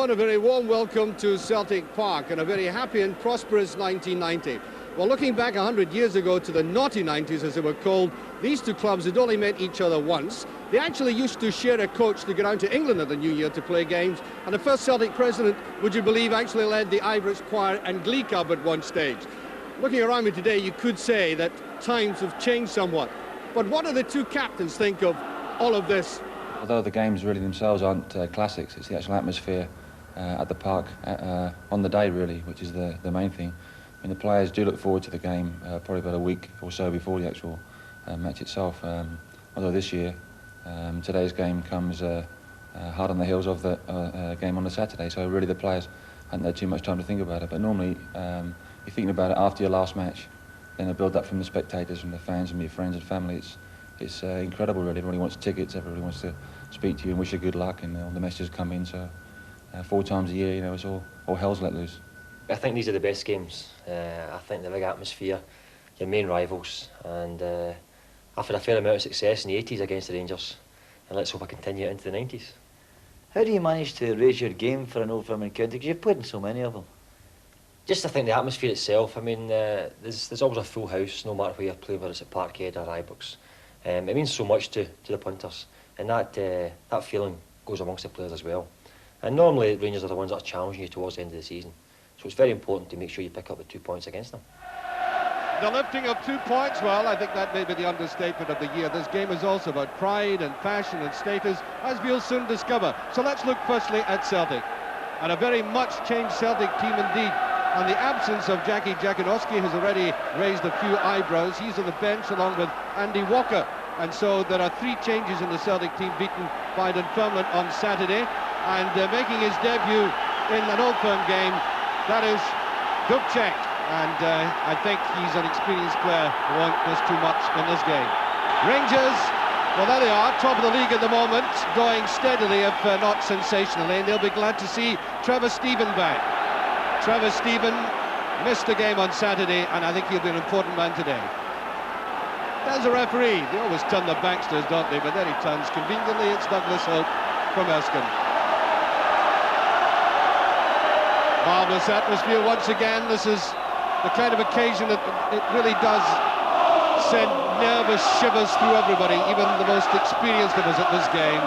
and a very warm welcome to Celtic Park and a very happy and prosperous 1990. Well, looking back 100 years ago to the naughty 90s, as they were called, these two clubs had only met each other once. They actually used to share a coach to go down to England at the New Year to play games, and the first Celtic president, would you believe, actually led the Ibrox Choir and Glee Club at one stage. Looking around me today, you could say that times have changed somewhat. But what do the two captains think of all of this? Although the games really themselves aren't classics, it's the actual atmosphere at the park on the day, really, which is the main thing. I mean, the players do look forward to the game probably about a week or so before the actual match itself. Although this year, today's game comes hard on the heels of the game on the Saturday, so really the players haven't had too much time to think about it. But normally, you're thinking about it after your last match, then a build-up from the spectators, from the fans, and your friends and family. It's incredible, really. Everybody wants tickets, everybody wants to speak to you and wish you good luck, and all the messages come in. So 4 times a year, you know, it's all hell's let loose. I think these are the best games. I think the big atmosphere, your main rivals, and I've had a fair amount of success in the 80s against the Rangers, and let's hope I continue it into the 90s. How do you manage to raise your game for an Old Firm county? Because you've played in so many of them. Just I think the atmosphere itself. I mean, there's always a full house, no matter where you play, whether it's at Parkhead or Ibrox. It means so much to the punters, and that feeling goes amongst the players as well. And normally Rangers are the ones that are challenging you towards the end of the season, so it's very important to make sure you pick up the 2 points against them. The lifting of 2 points, well, I think that may be the understatement of the year. This game is also about pride and passion and status, as we'll soon discover. So let's look firstly at Celtic, and a very much changed Celtic team indeed. And the absence of Jackie Jakanowski has already raised a few eyebrows. He's on the bench along with Andy Walker. And so there are 3 changes in the Celtic team, beaten by Dunfermline on Saturday. And making his debut in an Old Firm game, that is Dubček. And I think he's an experienced player who won't miss too much in this game. Rangers, well, there they are, top of the league at the moment, going steadily, if not sensationally. And they'll be glad to see Trevor Steven back. Trevor Steven missed the game on Saturday, and I think he'll be an important man today. There's a referee. They always turn their backs to us, don't they? But then he turns conveniently. It's Douglas Hope from Erskine. Marvellous atmosphere once again. This is the kind of occasion that it really does send nervous shivers through everybody, even the most experienced of us at this game.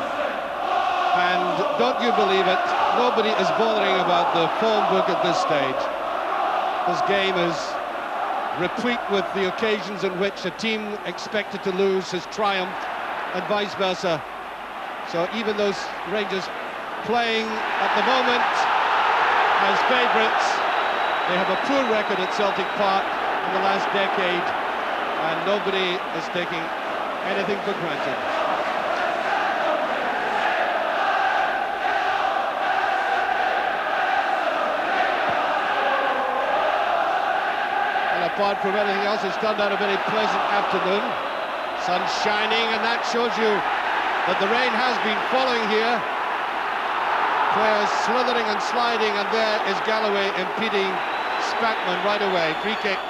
And don't you believe it, nobody is bothering about the form book at this stage. This game is replete with the occasions in which a team expected to lose has triumphed, and vice versa. So even those Rangers playing at the moment as favourites, they have a poor record at Celtic Park in the last decade, and nobody is taking anything for granted. Apart from anything else, it's turned out a very pleasant afternoon. Sun shining, and that shows you that the rain has been falling here. Players slithering and sliding, and there is Galloway impeding Spackman right away. Free kick.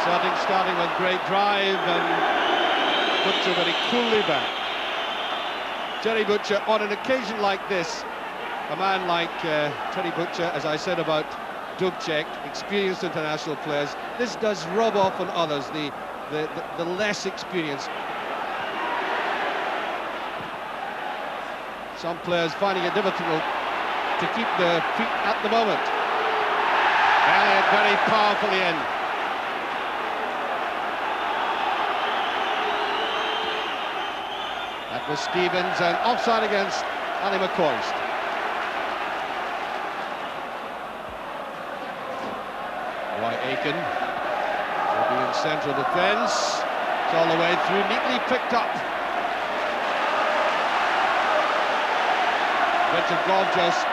Celtic starting with great drive, and Butcher very coolly back. Terry Butcher, on an occasion like this, a man like Terry Butcher, as I said about Dubček, experienced international players, this does rub off on others, the less experienced. Some players finding it difficult to keep their feet at the moment. And very powerfully in. That was Stevens, and offside against Ali McCoist. Aiken will be in central defence. It's all the way through, neatly picked up. Richard Goff just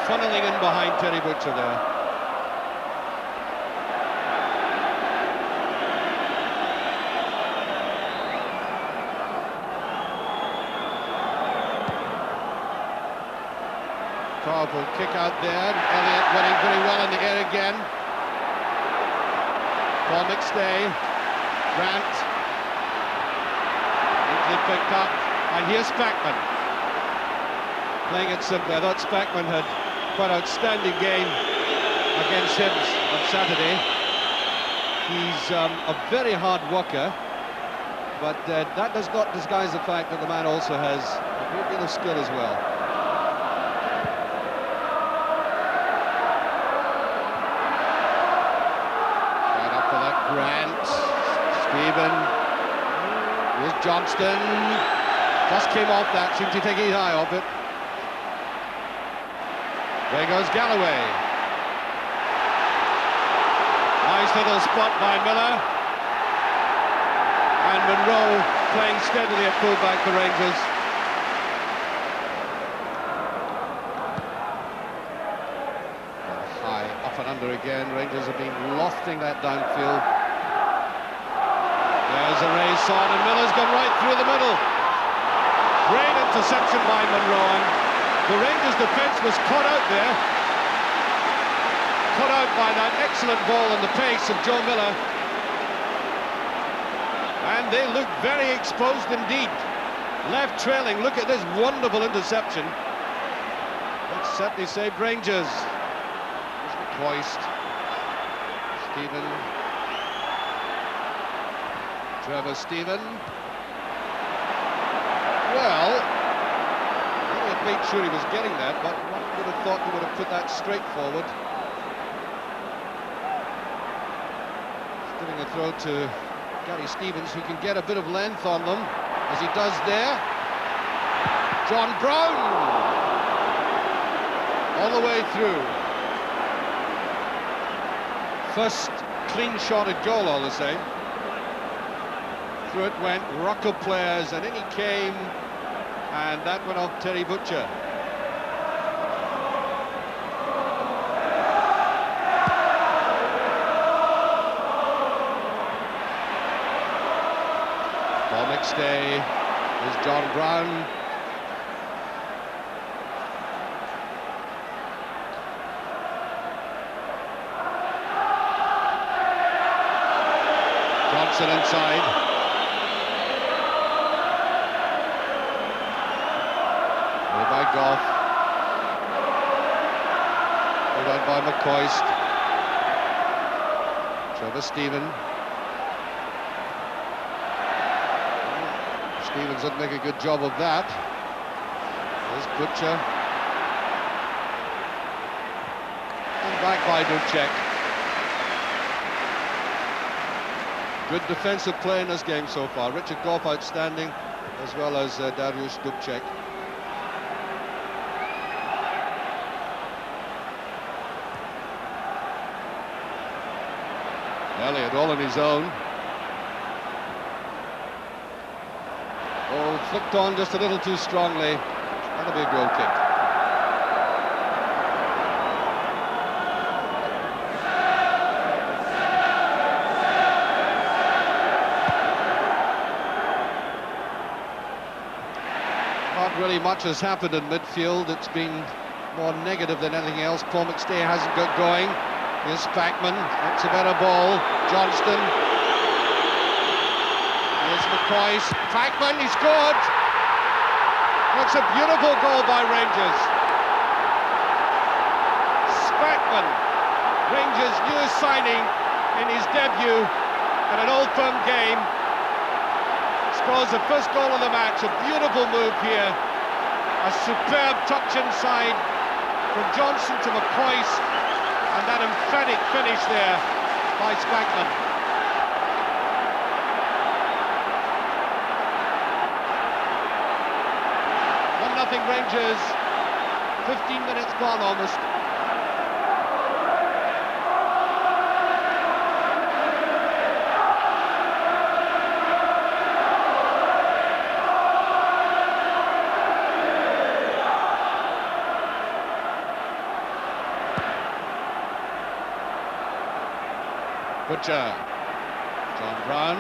funneling in behind Terry Butcher there. Powerful kick out there. Elliott running very well in the air again. Paul McStay, Grant, easily picked up. And here's Spackman. Playing it simply. I thought Spackman had quite an outstanding game against Hibs on Saturday. He's a very hard worker, but that does not disguise the fact that the man also has a great deal of skill as well. Right up for that Grant. Stephen. Here's Johnston. Just came off that, seemed to take his eye off it. There goes Galloway. Nice little spot by Miller. And Monroe playing steadily at fullback for Rangers. High, up and under again. Rangers have been lofting that downfield. There's a race on, and Miller's gone right through the middle. Great interception by Monroe, and the Rangers defence was caught out there. Caught out by that excellent ball and the pace of Joe Miller. And they look very exposed indeed. Left trailing, look at this wonderful interception. That certainly saved Rangers. There's McCoist. Stephen. Trevor Stephen. Well, he had made sure he was getting that, but one would have thought he would have put that straight forward. Giving a throw to Gary Stevens, who can get a bit of length on them, as he does there. John Brown! All the way through. First clean-shotted goal, all the same. Through it went, Rucker players, and in he came, and that went off Terry Butcher. Paul McStay is John Brown. Johnson inside. By Goff, pulled out by McCoist. Trevor Stephen. Stevens didn't make a good job of that. There's Butcher. And back by Dubček. Good defensive play in this game so far. Richard Goff outstanding, as well as Dariusz Dubček. Elliott all on his own. Oh, flicked on just a little too strongly. That'll be a goal kick. Not really much has happened in midfield. It's been more negative than anything else. Paul McStay hasn't got going. Here's Spackman, that's a better ball. Johnston. Here's McCoist. Spackman, he scored! That's a beautiful goal by Rangers. Spackman, Rangers' newest signing in his debut at an Old Firm game, scores the first goal of the match. A beautiful move here. A superb touch inside from Johnson to McCoist. And that emphatic finish there by Spackman. 1-0 Rangers, 15 minutes gone almost. Butcher, John Brown,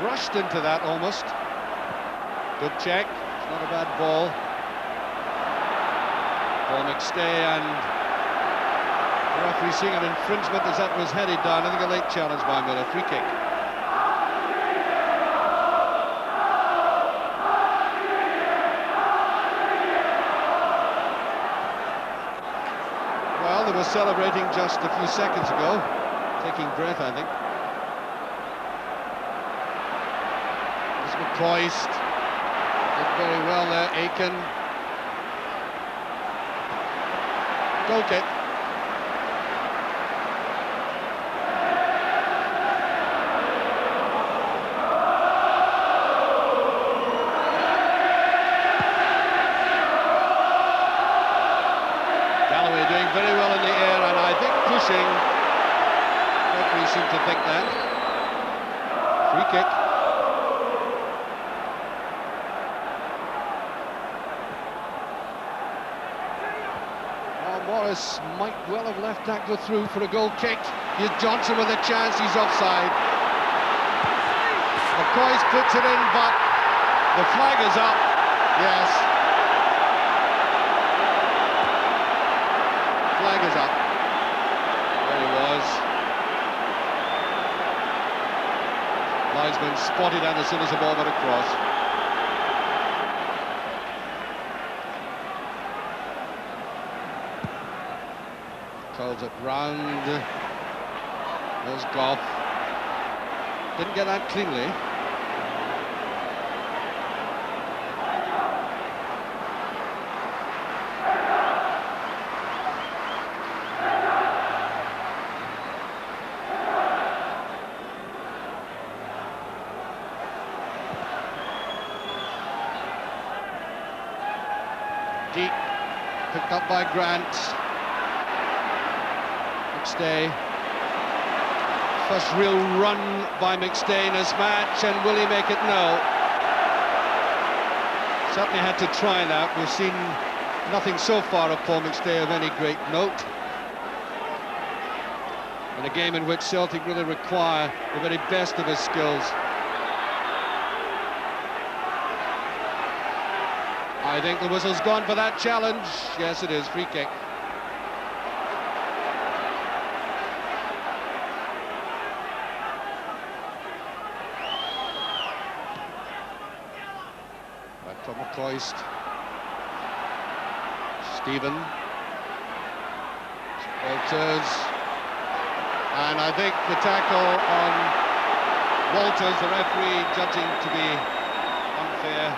rushed into that almost. Dubček, it's not a bad ball. Paul McStay, and the referee seeing an infringement as that was headed down. I think a late challenge by Miller, free kick. celebrating just a few seconds ago, taking breath, I think. There's McCoist. Did very well there, Aiken. Goal kick. Very well in the air, and I think pushing. Referee seemed to think that. Free kick. Oh, Morris might well have left that go through for a goal kick. Here's Johnson with a chance, he's offside. McCoy's puts it in, but the flag is up. Yes. Flag is up. There he was. Linesman spotted that as soon as the ball went across. Curls it round. There's Goff. Didn't get that cleanly. Deep, picked up by Grant. McStay. First real run by McStay in this match, and will he make it? No. Certainly had to try that. We've seen nothing so far of Paul McStay of any great note. In a game in which Celtic really require the very best of his skills. I think the whistle's gone for that challenge. Yes, it is. Free kick. Back to McCoist. Stephen. Walters. And I think the tackle on Walters, the referee judging to be unfair.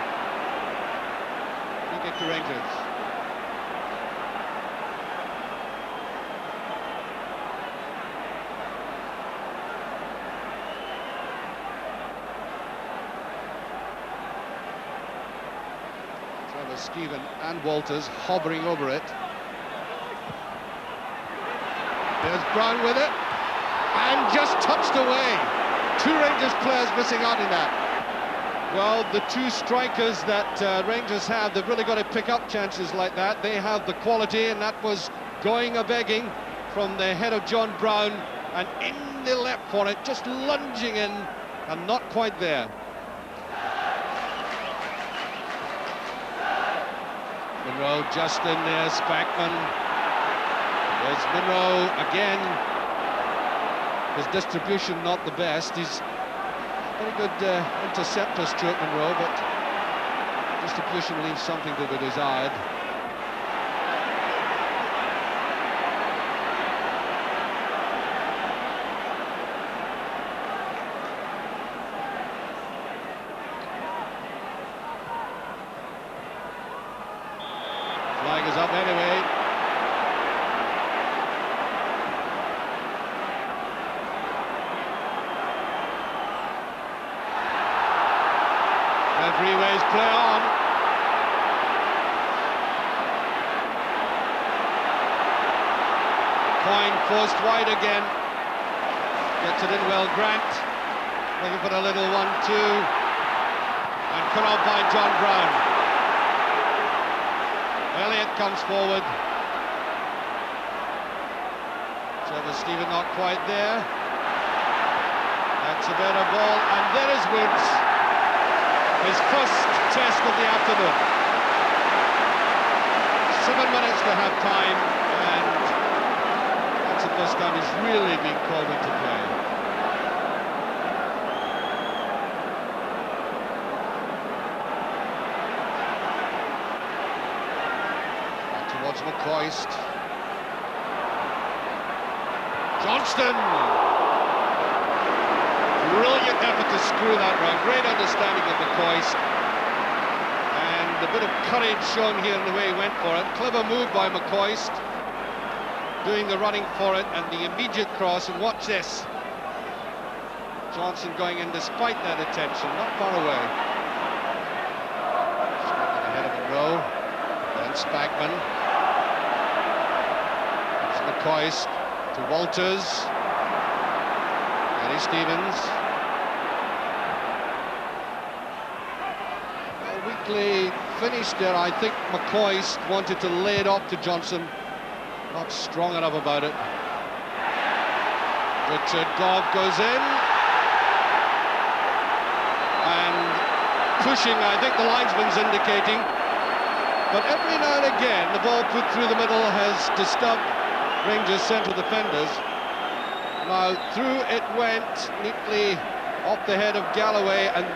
Kick to Rangers. So there's Stephen and Walters hovering over it. There's Brown with it, and just touched away. Two Rangers players missing out in that. Well, the two strikers that Rangers have, they've really got to pick up chances like that. They have the quality, and that was going a-begging from the head of John Brown, and in they leapt for it, just lunging in, and not quite there. Monroe just in there, Spackman. There's Monroe again. His distribution not the best. He's very good interceptor, Stuart Monroe, but distribution leaves something to be desired. Flag is up anyway. Referee waves play on. Coyne forced wide again. Gets it in well, Grant. Looking for a little 1-2. And cut off by John Brown. Elliott comes forward. Trevor Stephen not quite there. That's a better ball, and there is Woods. His first test of the afternoon. 7 minutes to have time, and that's the first time he's really been called into play. Back towards McCoist. Johnston! Brilliant effort to screw that round. Great understanding of McCoist. And a bit of courage shown here in the way he went for it. Clever move by McCoist. Doing the running for it and the immediate cross. And watch this. Johnson going in despite that attention, not far away. Straight ahead of Monroe. Then Spagman. It's McCoist to Walters. Gary Stevens. A weakly finish there. I think McCoist wanted to lay it off to Johnson. Not strong enough about it. Richard Goff goes in. And pushing, I think the linesman's indicating. But every now and again, the ball put through the middle has disturbed Rangers' centre defenders. Now, through it went neatly off the head of Galloway, and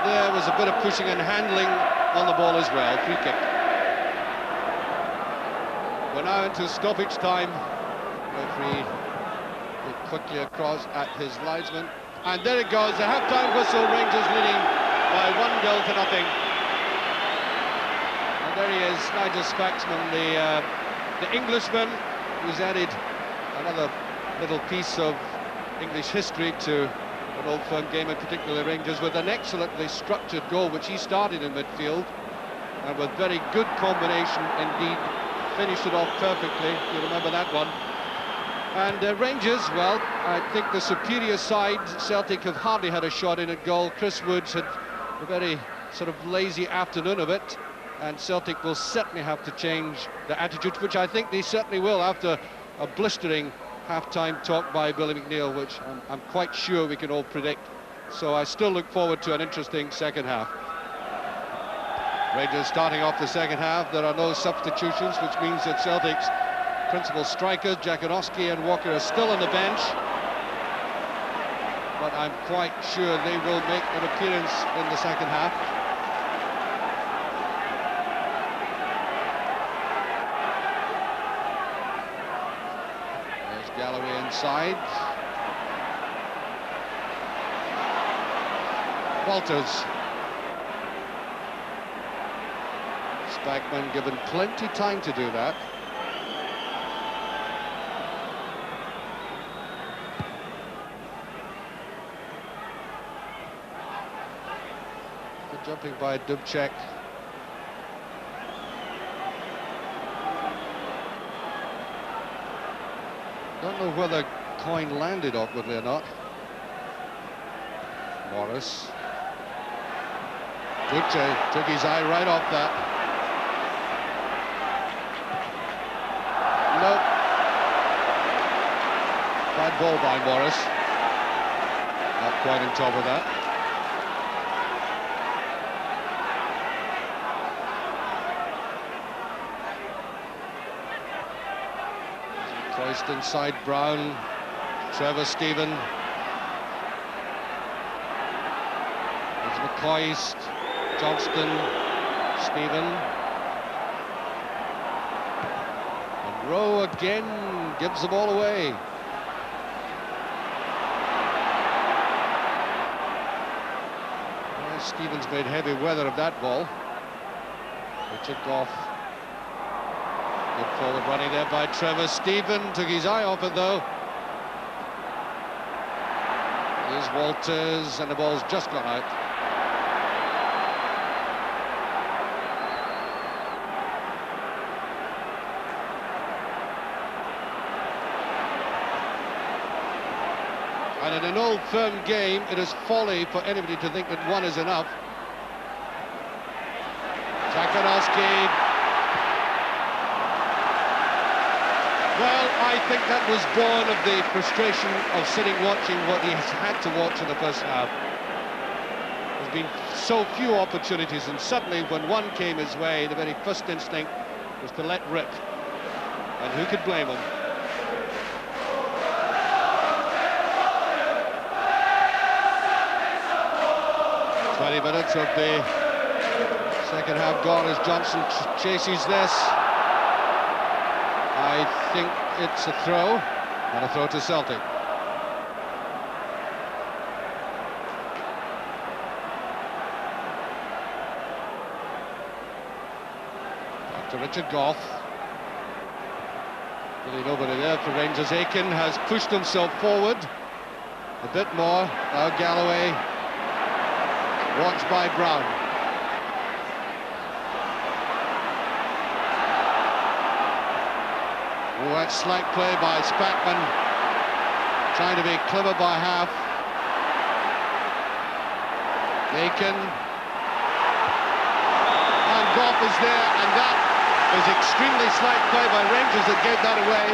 there was a bit of pushing and handling on the ball as well. Free kick. We're now into stoppage time. Referee looked quickly across at his linesman. And there it goes, the half-time whistle, Rangers leading by 1-0. And there he is, Nigel Spaxman, the Englishman, who's added another little piece of English history to an Old Firm game, in particular Rangers, with an excellently structured goal, which he started in midfield, and with very good combination indeed, finished it off perfectly. You remember that one. And Rangers, well, I think the superior side. Celtic have hardly had a shot in at goal. Chris Woods had a very sort of lazy afternoon of it, and Celtic will certainly have to change the attitude, which I think they certainly will after a blistering half-time talk by Billy McNeill, which I'm quite sure we can all predict. So I still look forward to an interesting second half. Rangers starting off the second half. There are no substitutions, which means that Celtic's principal strikers, Jakanowski and Walker, are still on the bench. But I'm quite sure they will make an appearance in the second half. There's Galloway inside. Walters. Spagman given plenty time to do that. Good jumping by Dubček. Don't know whether coin landed awkwardly or not. Morris. Dubček took his eye right off that. Nope. Bad ball by Morris. Not quite on top of that. Placed inside Brown. Trevor Stephen. There's McCoist. Johnston. Stephen. Rowe again gives the ball away. Well, Stevens made heavy weather of that ball. Richard Goff. Good forward running there by Trevor Stephen. Took his eye off it though. Here's Walters, and the ball's just gone out. And in an Old Firm game, it is folly for anybody to think that one is enough. Jakanowski. Well, I think that was born of the frustration of sitting watching what he has had to watch in the first half. There's been so few opportunities, and suddenly when one came his way, the very first instinct was to let rip. And who could blame him? 20 minutes of the second half gone as Johnson chases this. I think it's a throw. And a throw to Celtic. Back to Richard Goff. Really nobody there for Rangers. Aiken has pushed himself forward a bit more. Now Galloway watched by Brown. Oh, that's slack play by Spackman, trying to be clever by half. Aiken, and Goff is there, and that is extremely slack play by Rangers that gave that away.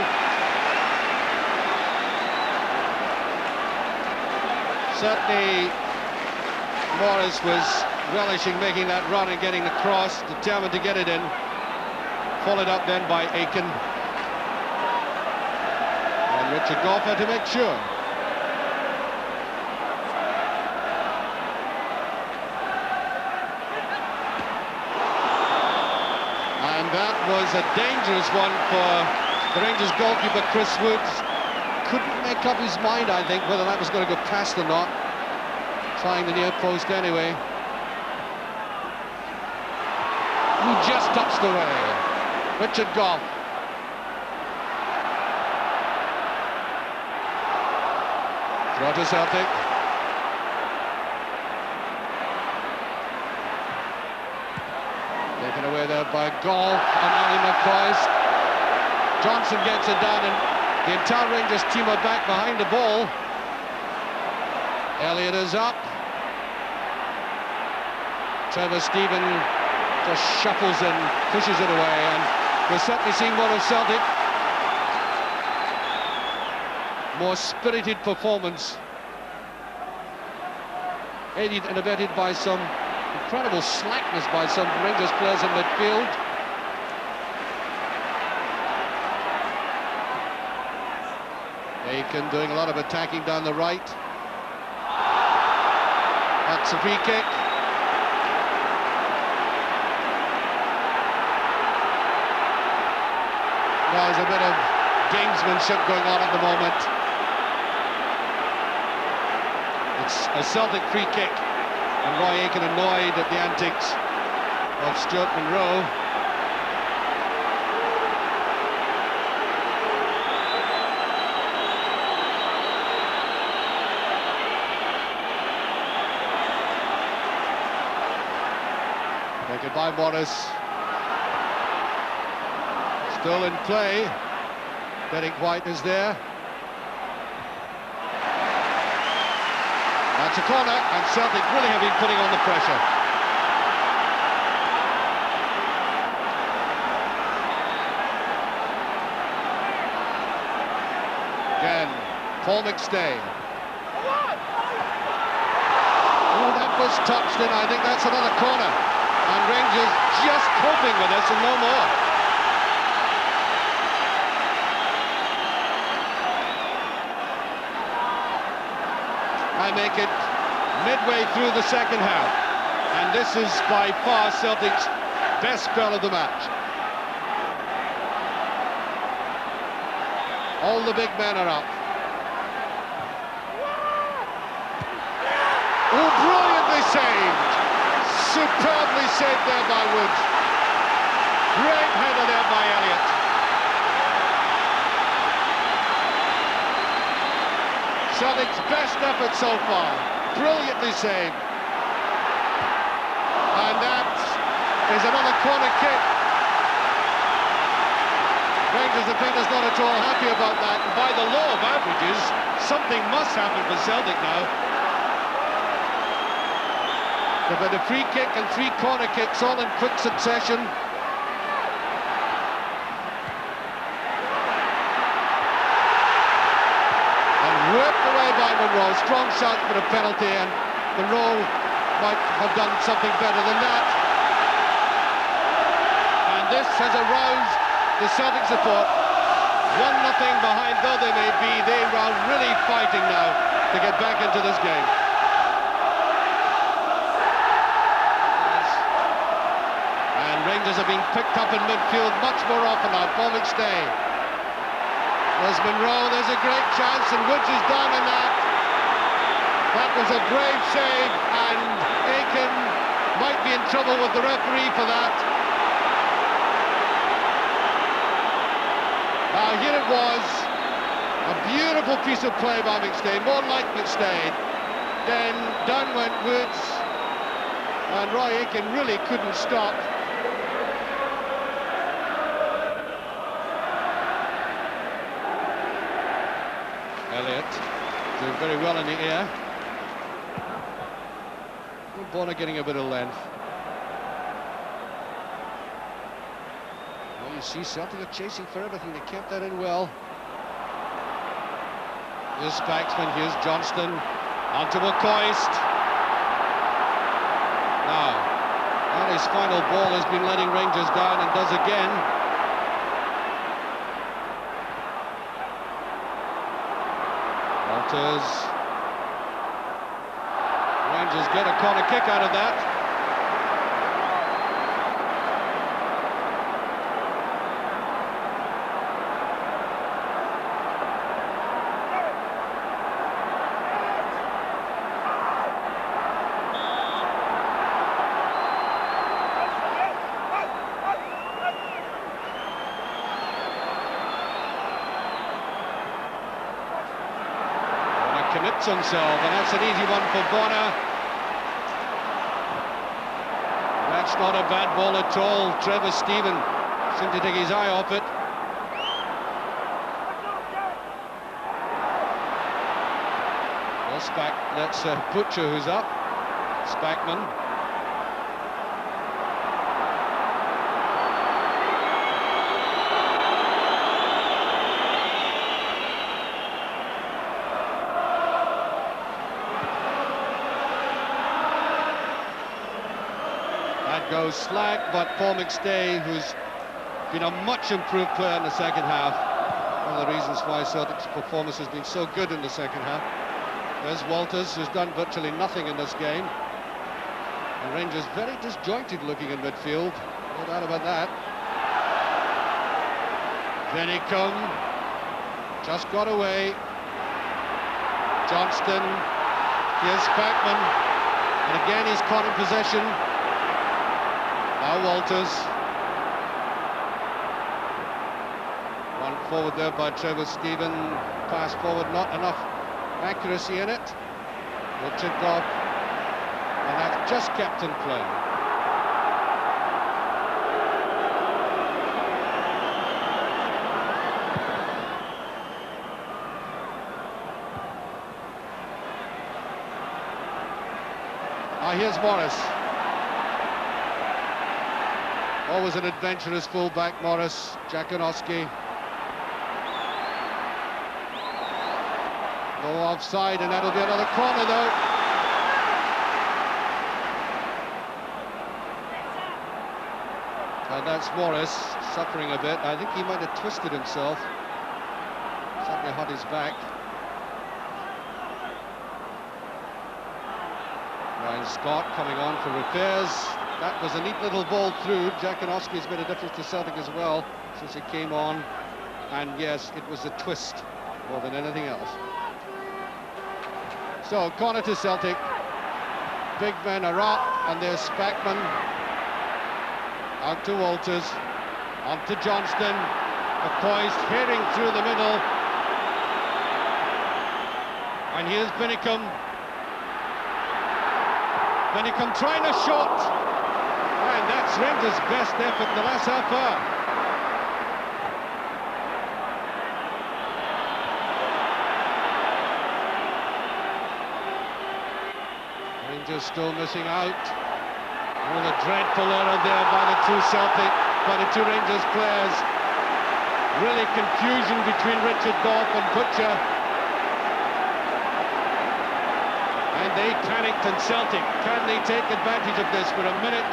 Certainly Morris was relishing making that run and getting the cross, determined to get it in. Followed up then by Aiken. And Richard Goff had to make sure. And that was a dangerous one for the Rangers goalkeeper, Chris Woods. Couldn't make up his mind, I think, whether that was going to go past or not. Trying the near post anyway. He just touched away. Richard Goff. Throw to Celtic. Taken away there by Goff and Ali McCoy. Johnson gets it down, and the entire Rangers team are back behind the ball. Elliott is up. Trevor Stephen just shuffles and pushes it away, and we're certainly seeing more of Celtic. More spirited performance. Aided and abetted by some incredible slackness by some Rangers players in midfield. Aiken doing a lot of attacking down the right. That's a free kick. There's a bit of gamesmanship going on at the moment. It's a Celtic free kick, and Roy Aiken annoyed at the antics of Stuart Monroe. Taken by Morris. Still in play. Derek White is there. That's a corner, and Celtic really have been putting on the pressure. Again, Paul McStay. Oh, that was touched in. I think that's another corner. And Rangers just coping with this and no more. I make it midway through the second half, and this is by far Celtic's best spell of the match. All the big men are up. Oh, brilliantly saved! Superbly saved there by Woods. Great header there by Elliott. Celtic's best effort so far. Brilliantly saved. And that is another corner kick. Rangers defenders not at all happy about that. And by the law of averages, something must happen for Celtic now. They've had a free kick and 3 corner kicks all in quick succession. Whipped away by Monroe. Strong shot for a penalty, and Monroe might have done something better than that. And this has aroused the Celtic support. 1-0 behind though they may be, they are really fighting now to get back into this game. And Rangers are being picked up in midfield much more often now. Paul McStay. There's Monroe, there's a great chance, and Woods is down in that. That was a brave save, and Aiken might be in trouble with the referee for that. Now here it was, a beautiful piece of play by McStay, more like McStay. Then down went Woods, and Roy Aiken really couldn't stop. Elliott doing very well in the air. Bonner getting a bit of length. Well, you see Celtic are chasing for everything. They kept that in well. Here's Spaxman, here's Johnston, onto McCoist. Now, on his final ball has been letting Rangers down and does again. Walters. Rangers get a corner kick out of that. Commits himself, and that's an easy one for Bonner. That's not a bad ball at all. Trevor Stephen seemed to take his eye off it. Well, that's Butcher who's up. Spackman. Goes slack, but Paul McStay, who's been a much improved player in the second half, one of the reasons why Celtic's performance has been so good in the second half. There's Walters, who's done virtually nothing in this game, and Rangers very disjointed looking in midfield, no doubt about that. Venicum just got away. Johnston, here's Spackman, and again he's caught in possession. Now Walters. Run forward there by Trevor Stephen. Pass forward, not enough accuracy in it. Milchenkov. And that's just kept in play. Here's Morris. Always an adventurous full-back, Morris. Jakonowski. No offside, and that'll be another corner, though. And that's Morris suffering a bit. I think he might have twisted himself. Certainly hurt his back. Ryan Scott coming on for repairs. That was a neat little ball through. Jakonowski's made a difference to Celtic as well since he came on. And yes, it was a twist more than anything else. So, corner to Celtic. Big men are up, and there's Spackman. Out to Walters. On to Johnston. McCoist heading through the middle. And here's Venicum. Venicum trying a shot. And that's Rangers' best effort in the last half hour. Rangers still missing out. Oh, the dreadful error there by the two Rangers players. Really confusion between Richard Gough and Butcher. And they panicked, and Celtic, can they take advantage of this for a minute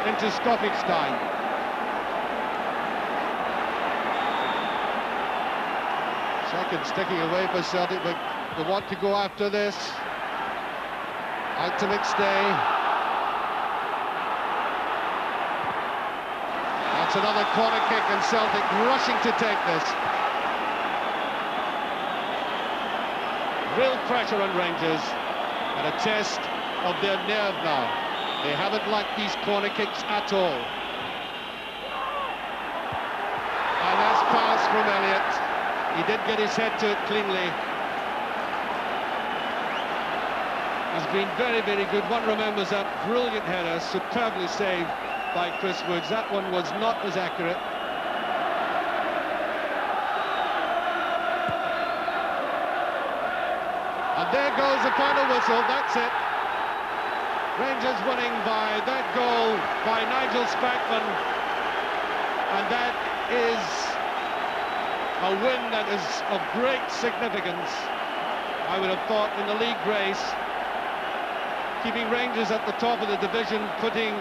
into stoppage time? Seconds ticking away for Celtic, but they want to go after this. Out to McStay. That's another corner kick, and Celtic rushing to take this. real pressure on Rangers and a test of their nerve now. They haven't liked these corner kicks at all. And that's pass from Elliott. He did get his head to it cleanly. He's been very, very good. One remembers that brilliant header, superbly saved by Chris Woods. That one was not as accurate. And there goes the final whistle, that's it. Rangers winning by that goal by Nigel Spackman. And that is a win that is of great significance, I would have thought, in the league race. Keeping Rangers at the top of the division, putting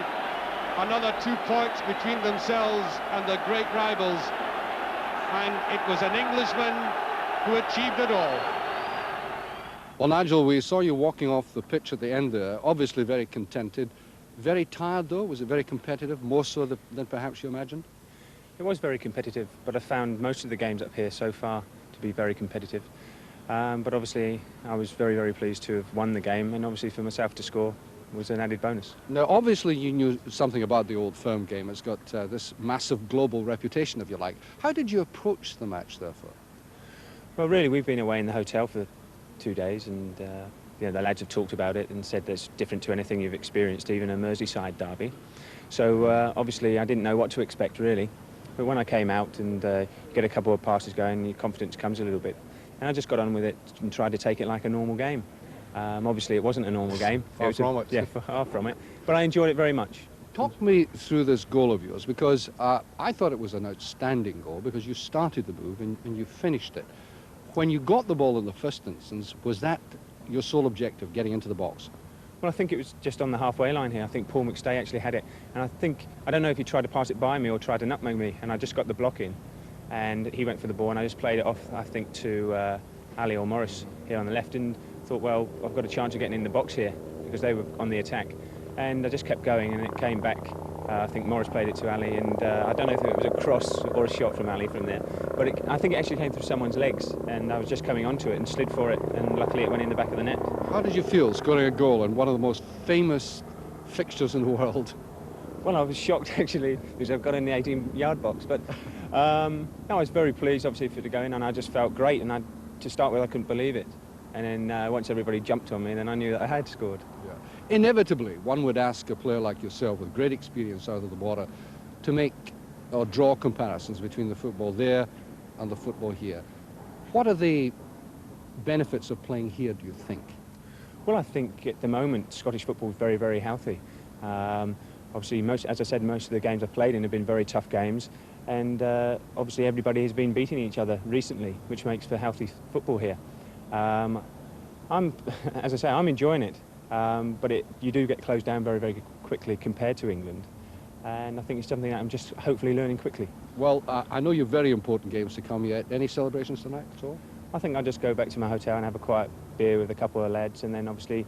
another 2 points between themselves and the great rivals. And it was an Englishman who achieved it all. Well, Nigel, we saw you walking off the pitch at the end there, obviously very contented. Very tired, though? Was it very competitive, more so than perhaps you imagined? It was very competitive, but I found most of the games up here so far to be very competitive. But obviously, I was very, very pleased to have won the game, and obviously for myself to score was an added bonus. Now, obviously, you knew something about the Old Firm game. It's got this massive global reputation, if you like. How did you approach the match, therefore? Well, really, we've been away in the hotel for 2 days, and you know, the lads have talked about it and said it's different to anything you've experienced, even a Merseyside derby. So obviously, I didn't know what to expect, really. But when I came out and get a couple of passes going, your confidence comes a little bit. And I just got on with it and tried to take it like a normal game. Obviously, it wasn't a normal game. Far from it. Yeah, far from it. But I enjoyed it very much. Talk me through this goal of yours, because I thought it was an outstanding goal because you started the move and you finished it. When you got the ball in the first instance, was that your sole objective, getting into the box? Well, I think it was just on the halfway line here. I think Paul McStay actually had it. And I don't know if he tried to pass it by me or tried to nutmeg me, and I just got the block in. And he went for the ball, and I just played it off, I think, to Ali or Morris here on the left, and thought, well, I've got a chance of getting in the box here because they were on the attack. And I just kept going, and it came back. I think Morris played it to Ali, and I don't know if it was a cross or a shot from Ali from there, but I think it actually came through someone's legs, and I was just coming onto it and slid for it, and luckily it went in the back of the net. How did you feel scoring a goal in one of the most famous fixtures in the world? Well, I was shocked, actually, because I've got in the 18-yard box, but no, I was very pleased, obviously, for it to go in, and I just felt great, and to start with, I couldn't believe it. And then once everybody jumped on me, then I knew that I had scored. Yeah. Inevitably, one would ask a player like yourself with great experience out of the water to make or draw comparisons between the football there and the football here. What are the benefits of playing here, do you think? Well, I think at the moment Scottish football is very, very healthy. Obviously, as I said, most of the games I've played in have been very tough games, and obviously everybody has been beating each other recently, which makes for healthy football here. As I say, I'm enjoying it, but you do get closed down very, very quickly compared to England, and I think it's something that I'm just hopefully learning quickly. Well, I know you've very important games to come yet. Any celebrations tonight at all? I think I'll just go back to my hotel and have a quiet beer with a couple of lads, and then obviously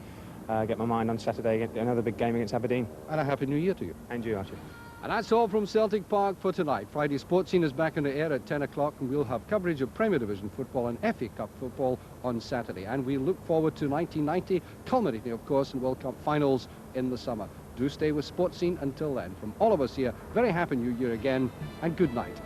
get my mind on Saturday, another big game against Aberdeen. And a Happy New Year to you. And you, Archie. And that's all from Celtic Park for tonight. Friday Sports Scene is back in the air at 10 o'clock, and we'll have coverage of Premier Division football and FA Cup football on Saturday. And we look forward to 1990, culminating, of course, in World Cup finals in the summer. Do stay with Sports Scene until then. From all of us here, very Happy New Year again, and good night.